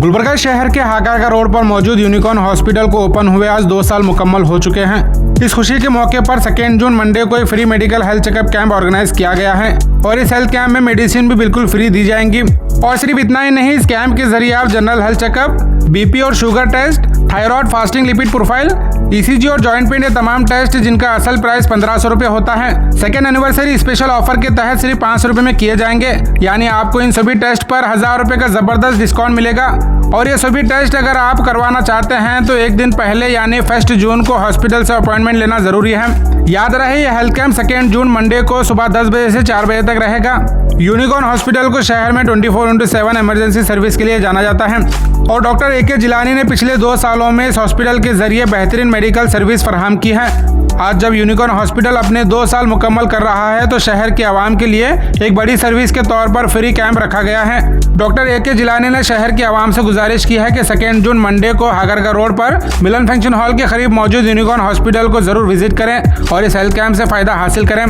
गुलबर्गा शहर के हागारगा रोड पर मौजूद यूनिकॉर्न हॉस्पिटल को ओपन हुए आज 2 साल मुकम्मल हो चुके हैं। इस खुशी के मौके पर 2 जून मंडे को एक free medical health checkup camp organise किया गया है और इस हेल्थ कैंप में मेडिसिन भी बिल्कुल फ्री दी जाएंगी। और सिर्फ इतना ही नहीं, इस कैंप के जरिए आप जनरल हेल्थ चेकअप, बीपी और sugar test, thyroid, fasting lipid profile, ECG और जॉइंट पेन, ये तमाम टेस्ट जिनका असल प्राइस 1500 रुपए होता है, 2nd एनिवर्सरी स्पेशल ऑफर के तहत सिर्फ 500 रुपए में किए जाएंगे। यानी आपको इन सभी टेस्ट पर 1000 रुपए का जबरदस्त डिस्काउंट मिलेगा। और ये सभी टेस्ट अगर आप करवाना चाहते हैं तो एक दिन पहले यानी 1 जून को हॉस्पिटल से अपॉइंटमेंट लेना जरूरी है। याद रहे, यह हेल्थ कैंप 2 जून मंडे को सुबह 10 बजे से 4 बजे तक रहेगा। यूनिकॉर्न हॉस्पिटल को शहर में 24/7 इमरजेंसी सर्विस के लिए जाना जाता है और डॉक्टर ए के जिलानी ने पिछले 2 सालों में इस हॉस्पिटल के जरिए बेहतरीन मेडिकल सर्विस फराहम की है। आज जब यूनिकॉर्न हॉस्पिटल अपने 2 साल मुकम्मल कर रहा है तो शहर के आवाम के लिए एक बड़ी सर्विस के तौर पर फ्री कैंप रखा गया है। डॉक्टर ए के जिलानी ने शहर के आवाम से गुजारिश की है कि 2 जून मंडे को हागारगा रोड पर मिलन फंक्शन हॉल के करीब मौजूद यूनिकॉर्न हॉस्पिटल को जरूर विजिट करें और इस हेल्थ कैंप से फायदा हासिल करें।